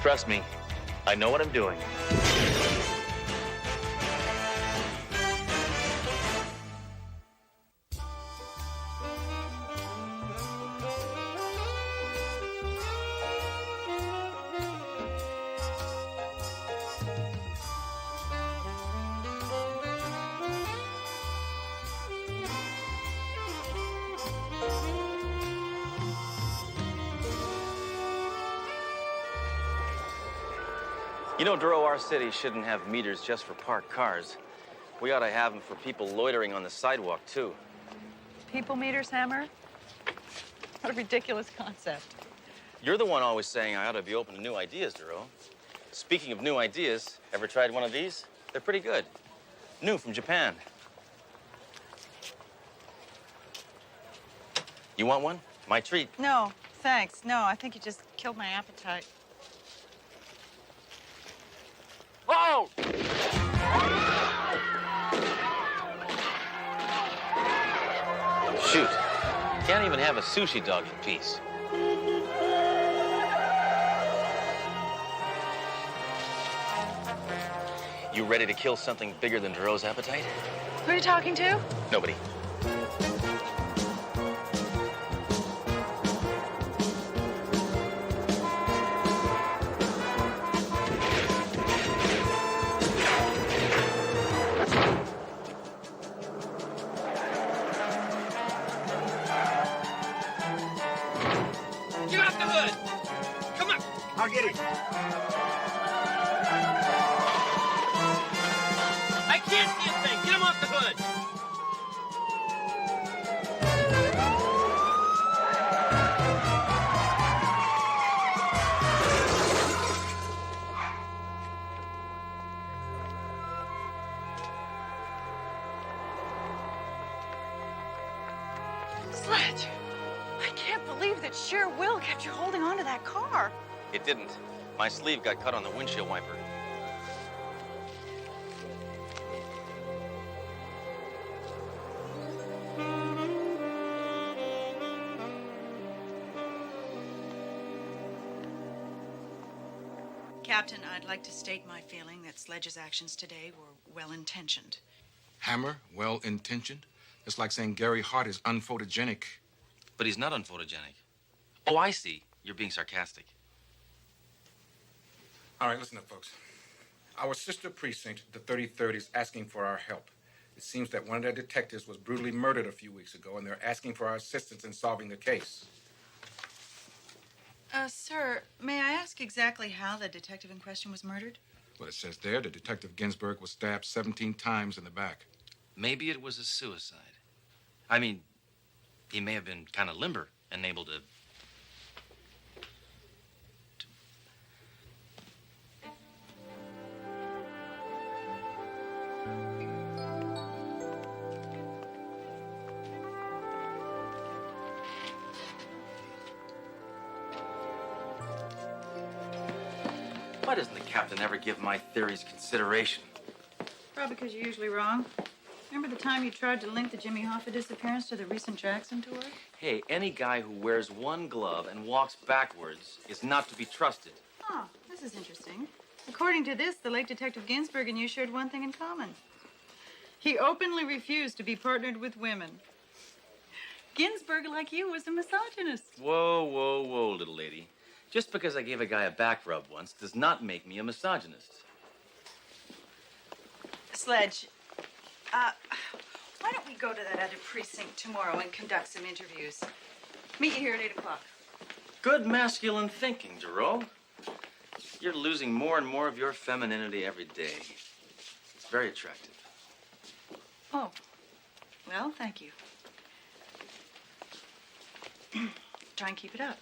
Trust me, I know what I'm doing. You know, Duro, our city shouldn't have meters just for parked cars. We ought to have them for people loitering on the sidewalk, too. People meters, Hammer? What a ridiculous concept. You're the one always saying I ought to be open to new ideas, Duro. Speaking of new ideas, ever tried one of these? They're pretty good. New from Japan. You want one? My treat. No, thanks. No, I think you just killed my appetite. Oh! Shoot. Can't even have a sushi dog in peace. You ready to kill something bigger than Duro's appetite? Who are you talking to? Nobody. Get off the hood! Come on! I'll get it. I can't see a thing! Get him off the hood! Sledge, I can't believe that sheer will kept you holding on to that car. It didn't. My sleeve got cut on the windshield wiper. Captain, I'd like to state my feeling that Sledge's actions today were well-intentioned. Hammer, well-intentioned? It's like saying Gary Hart is unphotogenic. But he's not unphotogenic. Oh, I see. You're being sarcastic. All right, listen up, folks. Our sister precinct, the 33rd, is asking for our help. It seems that one of their detectives was brutally murdered a few weeks ago, and they're asking for our assistance in solving the case. Sir, may I ask exactly how the detective in question was murdered? Well, it says there that Detective Ginsburg was stabbed 17 times in the back. Maybe it was a suicide. I mean, he may have been kind of limber and able to... Why doesn't the captain ever give my theories consideration? Probably because you're usually wrong. Remember the time you tried to link the Jimmy Hoffa disappearance to the recent Jackson tour? Hey, any guy who wears one glove and walks backwards is not to be trusted. Oh, this is interesting. According to this, the late Detective Ginsburg and you shared one thing in common. He openly refused to be partnered with women. Ginsburg, like you, was a misogynist. Whoa, whoa, whoa, little lady. Just because I gave a guy a back rub once does not make me a misogynist. Sledge, why don't we go to that other precinct tomorrow and conduct some interviews? Meet you here at 8 o'clock. Good masculine thinking, Duro. You're losing more and more of your femininity every day. It's very attractive. Oh, well, thank you. Try and keep it up.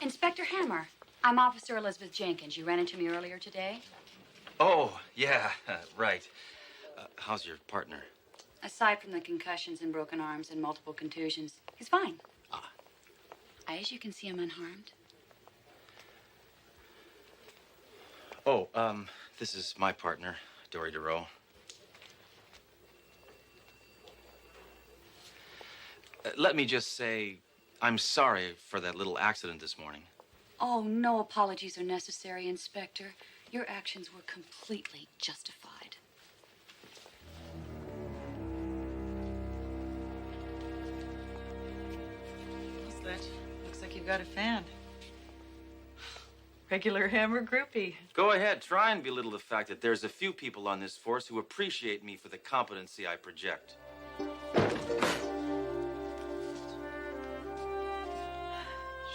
Inspector Hammer, I'm Officer Elizabeth Jenkins. You ran into me earlier today. Oh, yeah, right. How's your partner? Aside from the concussions and broken arms and multiple contusions, he's fine. Ah. As you can see, I'm unharmed. Oh, this is my partner, Dory Duro. Let me just say, I'm sorry for that little accident this morning. Oh, no apologies are necessary, Inspector. Your actions were completely justified. What's that? Looks like you've got a fan. Regular Hammer groupie. Go ahead, try and belittle the fact that there's a few people on this force who appreciate me for the competency I project.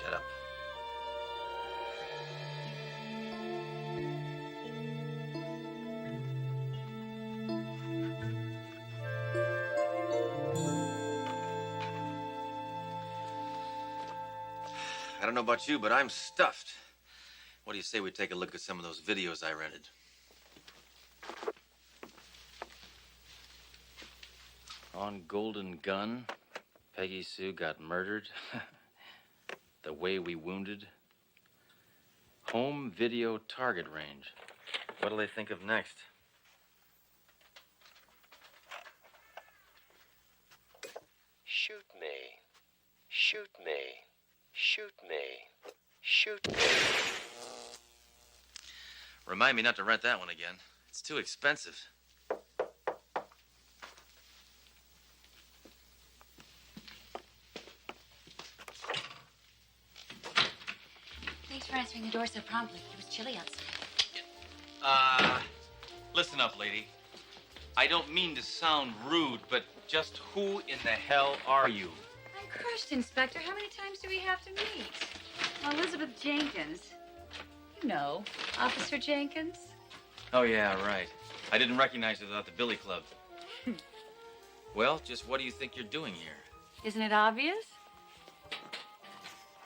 Shut up. I don't know about you, but I'm stuffed. What do you say we take a look at some of those videos I rented? On Golden Gun, Peggy Sue got murdered. The Way We Wounded. Home video target range. What'll they think of next? Shoot me. Shoot me. Shoot me. Shoot me. Remind me not to rent that one again. It's too expensive. Thanks for answering the door so promptly. It was chilly outside. Listen up, lady. I don't mean to sound rude, but just who in the hell are you? I'm crushed, Inspector. How many times do we have to meet? Elizabeth Jenkins. You know, Officer Jenkins. Oh, yeah, right. I didn't recognize you without the Billy Club. Well, just what do you think you're doing here? Isn't it obvious?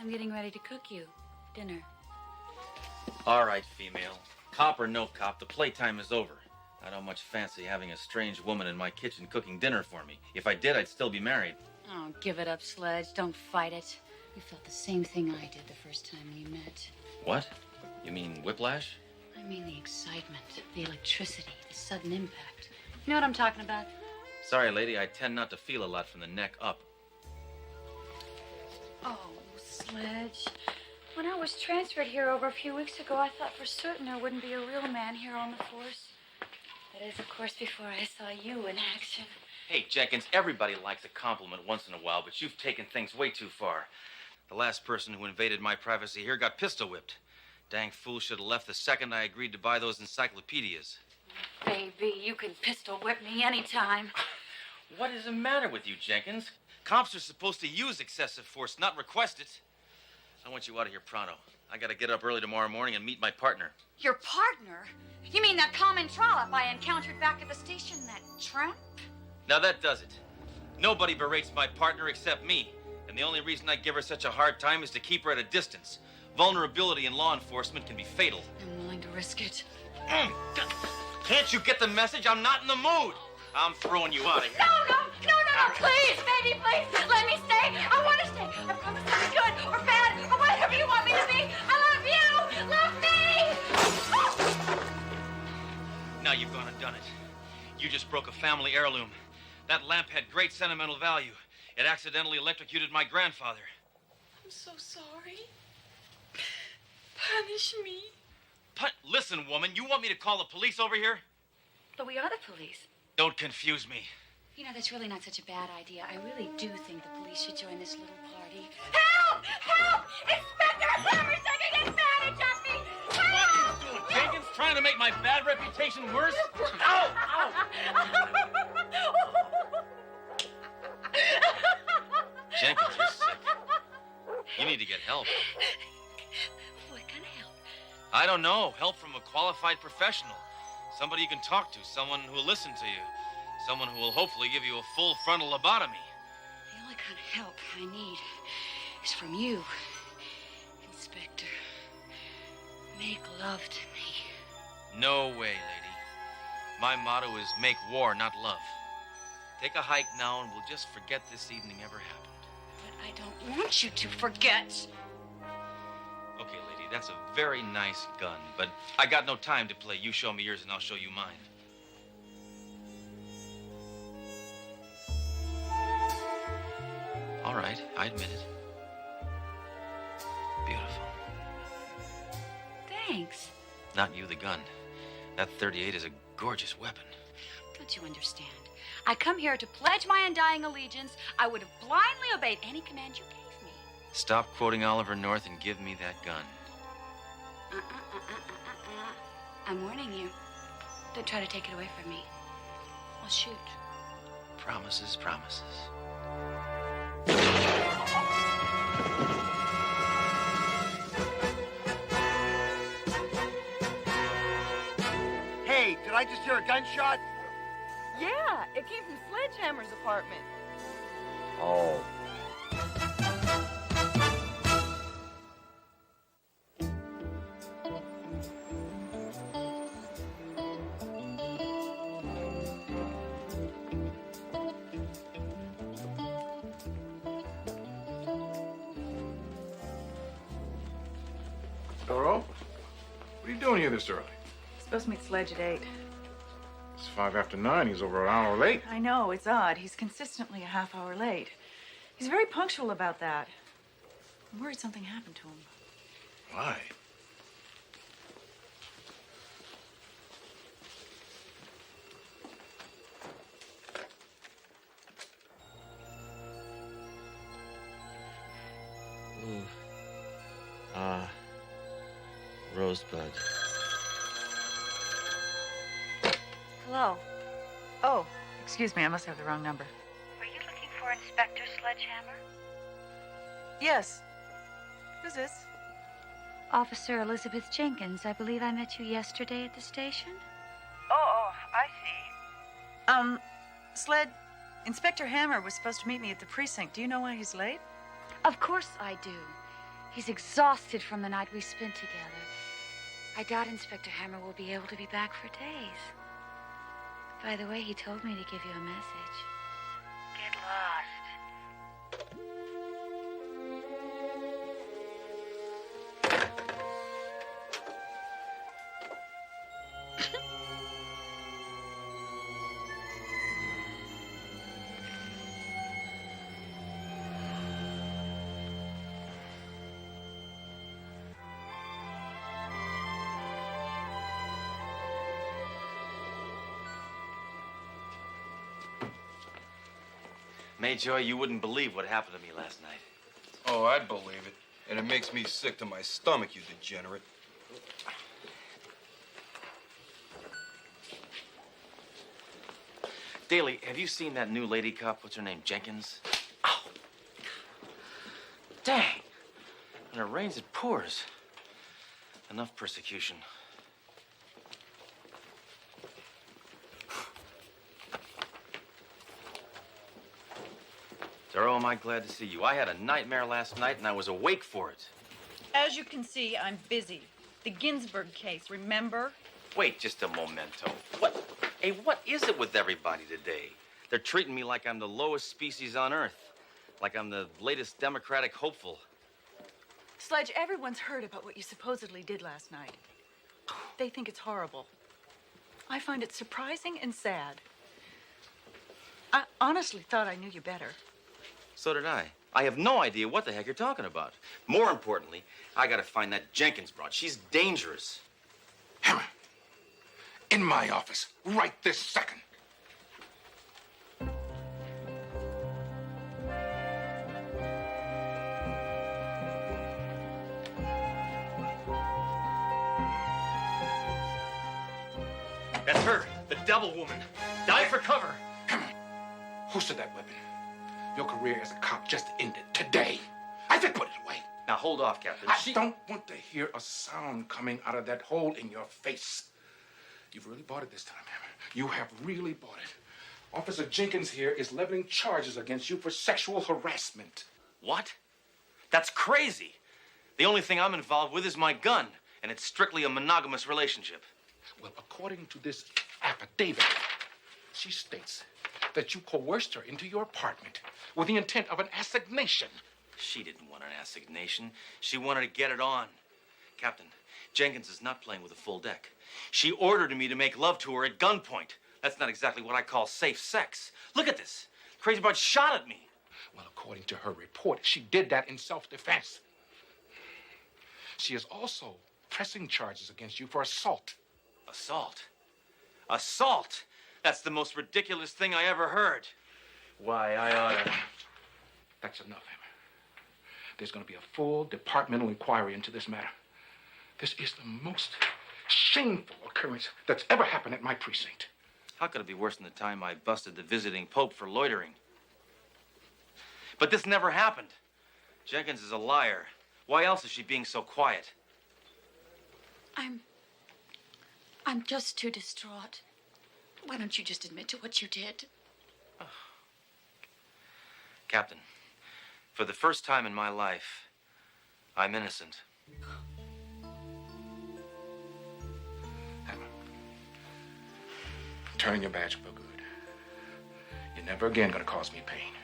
I'm getting ready to cook you dinner. All right, female. Cop or no cop, the playtime is over. I don't much fancy having a strange woman in my kitchen cooking dinner for me. If I did, I'd still be married. Oh, give it up, Sledge. Don't fight it. You felt the same thing I did the first time we met. What? You mean whiplash? I mean the excitement, the electricity, the sudden impact. You know what I'm talking about? Sorry, lady, I tend not to feel a lot from the neck up. Oh, Sledge. When I was transferred here over a few weeks ago, I thought for certain there wouldn't be a real man here on the force. That is, of course, before I saw you in action. Hey, Jenkins, everybody likes a compliment once in a while, but you've taken things way too far. The last person who invaded my privacy here got pistol whipped. Dang fool should have left the second I agreed to buy those encyclopedias. Baby, you can pistol whip me anytime. What is the matter with you, Jenkins? Cops are supposed to use excessive force, not request it. I want you out of here pronto. I gotta get up early tomorrow morning and meet my partner. Your partner? You mean that common trollop I encountered back at the station, that tramp? Now that does it. Nobody berates my partner except me. And the only reason I give her such a hard time is to keep her at a distance. Vulnerability in law enforcement can be fatal. I'm willing to risk it. Can't you get the message? I'm not in the mood. I'm throwing you out of here. No, please, baby, please, let me stay. I want to stay. I promise to be good or bad or whatever you want me to be. I love you. Love me. Now you've gone and done it. You just broke a family heirloom. That lamp had great sentimental value. It accidentally electrocuted my grandfather. I'm so sorry. Punish me. Listen, woman, you want me to call the police over here? But we are the police. Don't confuse me. You know, that's really not such a bad idea. I really do think the police should join this little party. Help! Help! Inspector Hammer's taking advantage of me! What are you doing, Jenkins? Trying to make my bad reputation worse? Ow! Ow! Jenkins, you're sick. You need to get help. What kind of help? I don't know. Help from a qualified professional. Somebody you can talk to. Someone who will listen to you. Someone who will hopefully give you a full frontal lobotomy. The only kind of help I need is from you, Inspector. Make love to me. No way, lady. My motto is make war, not love. Take a hike now and we'll just forget this evening ever happened. But I don't want you to forget. Okay, lady, that's a very nice gun, but I got no time to play. You show me yours and I'll show you mine. right. I admit it. Beautiful. Thanks. Not you, the gun. That 38 is a gorgeous weapon. Don't you understand? I come here to pledge my undying allegiance. I would have blindly obeyed any command you gave me. Stop quoting Oliver North and give me that gun. I'm warning you. Don't try to take it away from me. I'll shoot. Promises, promises. Hey, did I just hear a gunshot? Yeah, it came from Sledgehammer's apartment. Oh. Doro, what are you doing here this early? Supposed to meet Sledge at 8. It's 5 after 9. He's over an hour late. I know, it's odd. He's consistently a half hour late. He's very punctual about that. I'm worried something happened to him. Why? Ooh. Rosebud. Hello. Oh, excuse me, I must have the wrong number. Are you looking for Inspector Sledgehammer? Yes. Who's this? Officer Elizabeth Jenkins. I believe I met you yesterday at the station. Oh, I see. Sled, Inspector Hammer was supposed to meet me at the precinct. Do you know why he's late? Of course I do. He's exhausted from the night we spent together. I doubt Inspector Hammer will be able to be back for days. By the way, he told me to give you a message. Get lost. Mayjoy, you wouldn't believe what happened to me last night. Oh, I'd believe it. And it makes me sick to my stomach, you degenerate. Daly, have you seen that new lady cop? What's her name? Jenkins? Oh. Dang. When it rains, it pours. Enough persecution. Doro, am I glad to see you? I had a nightmare last night, and I was awake for it. As you can see, I'm busy. The Ginsburg case, remember? Wait just a momento. What is it with everybody today? They're treating me like I'm the lowest species on Earth. Like I'm the latest Democratic hopeful. Sledge, everyone's heard about what you supposedly did last night. They think it's horrible. I find it surprising and sad. I honestly thought I knew you better. So did I. I have no idea what the heck you're talking about. More importantly, I gotta find that Jenkins broad. She's dangerous. Hammer, in my office, right this second. That's her, the devil woman. Dive for cover. Hammer, who said that weapon? Your career as a cop just ended today. I said put it away. Now hold off, Captain. I don't want to hear a sound coming out of that hole in your face. You've really bought it this time, Hammer. You have really bought it. Officer Jenkins here is leveling charges against you for sexual harassment. What? That's crazy. The only thing I'm involved with is my gun, and it's strictly a monogamous relationship. Well, according to this affidavit, she states that you coerced her into your apartment with the intent of an assignation. She didn't want an assignation. She wanted to get it on. Captain, Jenkins is not playing with a full deck. She ordered me to make love to her at gunpoint. That's not exactly what I call safe sex. Look at this. Crazy broad shot at me. Well, according to her report, she did that in self-defense. She is also pressing charges against you for assault. Assault? Assault? That's the most ridiculous thing I ever heard. Why, I oughta... That's enough, Emma. There's going to be a full departmental inquiry into this matter. This is the most shameful occurrence that's ever happened at my precinct. How could it be worse than the time I busted the visiting pope for loitering? But this never happened. Jenkins is a liar. Why else is she being so quiet? I'm just too distraught. Why don't you just admit to what you did? Captain, for the first time in my life, I'm innocent. Emma, turn your badge for good. You're never again going to cause me pain.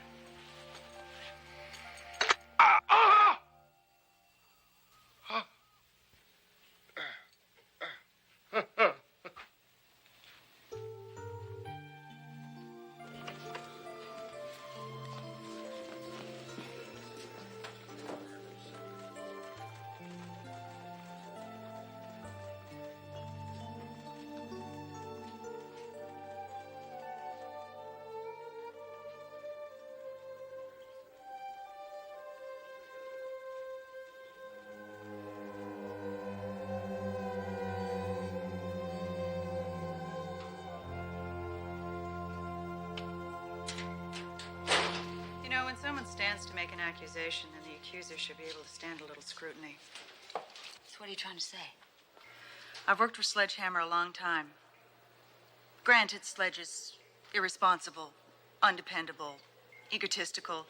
When someone stands to make an accusation, then the accuser should be able to stand a little scrutiny. So what are you trying to say? I've worked for Sledgehammer a long time. Granted, Sledge is irresponsible, undependable, egotistical,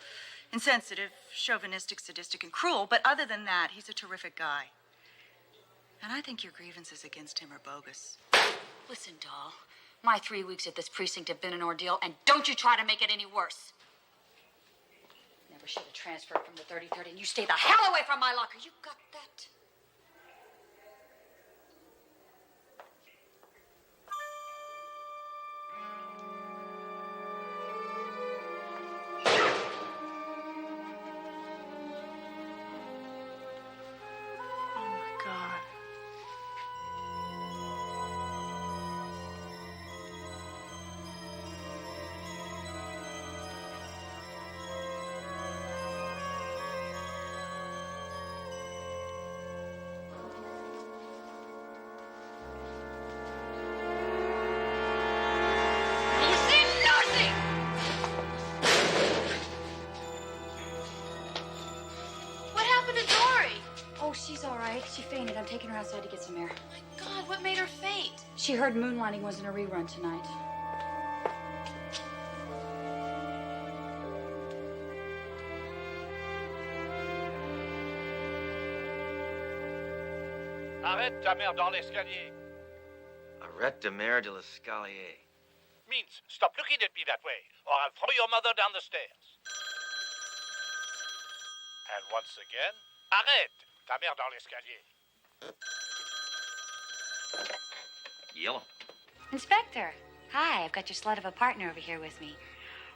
insensitive, chauvinistic, sadistic, and cruel, but other than that, he's a terrific guy. And I think your grievances against him are bogus. Listen, doll. My 3 weeks at this precinct have been an ordeal, and don't you try to make it any worse. Never should have transferred from the 3030, and you stay the hell away from my locker. You got that? Oh, my God. She's all right. She fainted. I'm taking her outside to get some air. Oh, my God, what made her faint? She heard Moonlighting was in a rerun tonight. Arrête ta mère dans l'escalier. Arrête de mer de l'escalier. Means stop looking at me that way, or I'll throw your mother down the stairs. And once again, arrête ta mère dans l'escalier. Yellow. Inspector, hi. I've got your slut of a partner over here with me.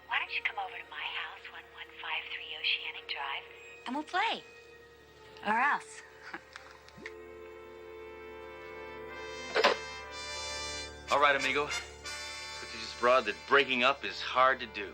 Why don't you come over to my house, 1153 Oceanic Drive, and we'll play. Or else. All right, amigo. So you just brought that breaking up is hard to do.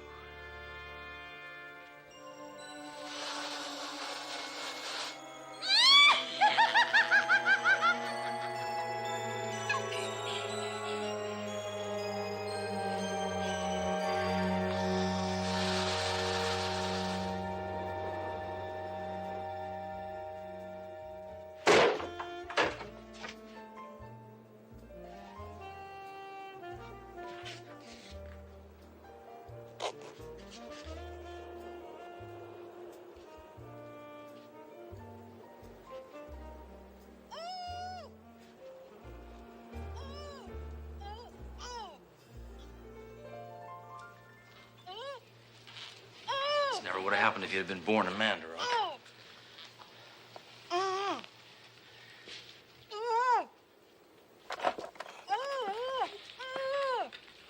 Never would have happened if you had been born a man, Duroc.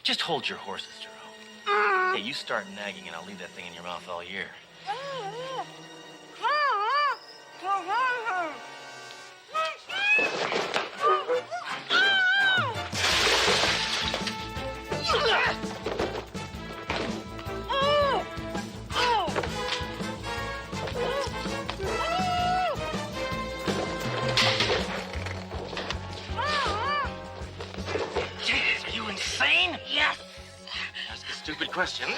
Just hold your horses, Jerome. Hey, you start nagging and I'll leave that thing in your mouth all year. Jeez, are you insane? Yes. Ask a stupid question.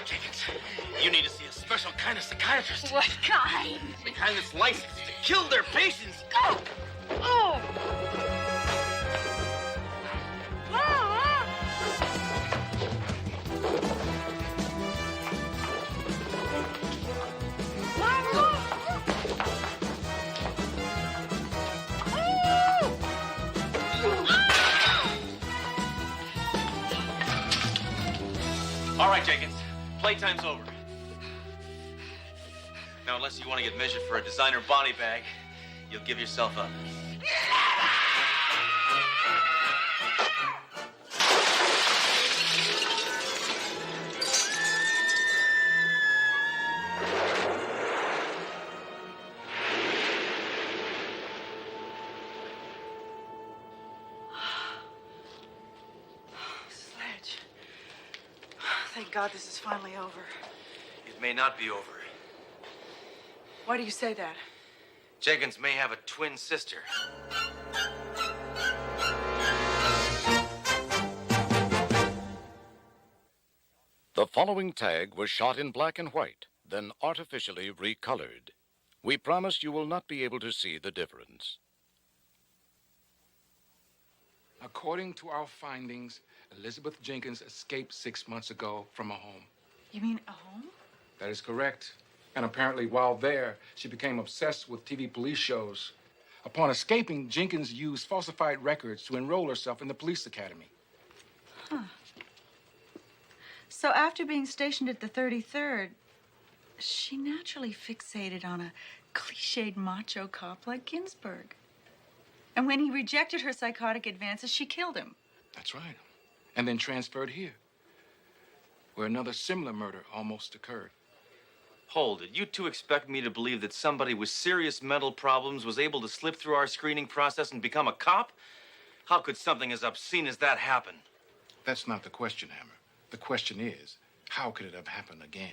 Jenkins, you need to see a special kind of psychiatrist. What kind? The kind that's licensed to kill their patients. Go. Oh. All right, Jenkins. Playtime's over. Now, unless you want to get measured for a designer body bag, you'll give yourself up. Sledge. Thank God this is finally over. It may not be over. Why do you say that? Jenkins may have a twin sister. The following tag was shot in black and white, then artificially recolored. We promise you will not be able to see the difference. According to our findings, Elizabeth Jenkins escaped 6 months ago from a home. You mean a home? That is correct. And apparently, while there, she became obsessed with TV police shows. Upon escaping, Jenkins used falsified records to enroll herself in the police academy. Huh. So after being stationed at the 33rd, she naturally fixated on a cliched macho cop like Ginsburg. And when he rejected her psychotic advances, she killed him. That's right. And then transferred here, where another similar murder almost occurred. Hold it. You two expect me to believe that somebody with serious mental problems was able to slip through our screening process and become a cop? How could something as obscene as that happen? That's not the question, Hammer. The question is, how could it have happened again?